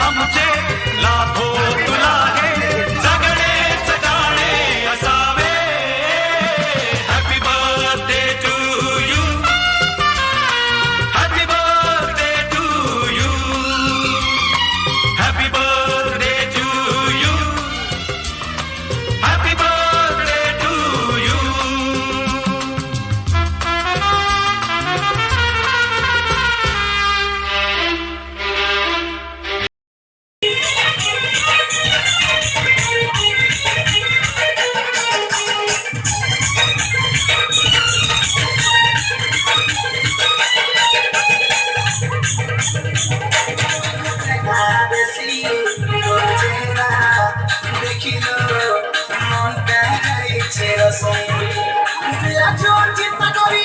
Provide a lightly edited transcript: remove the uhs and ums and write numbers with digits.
आमचे लाखो तुलाहे जगणे जगाणे असावे. Happy birthday to you, happy birthday to you, happy birthday to you, happy birthday to you. চিন্তা করি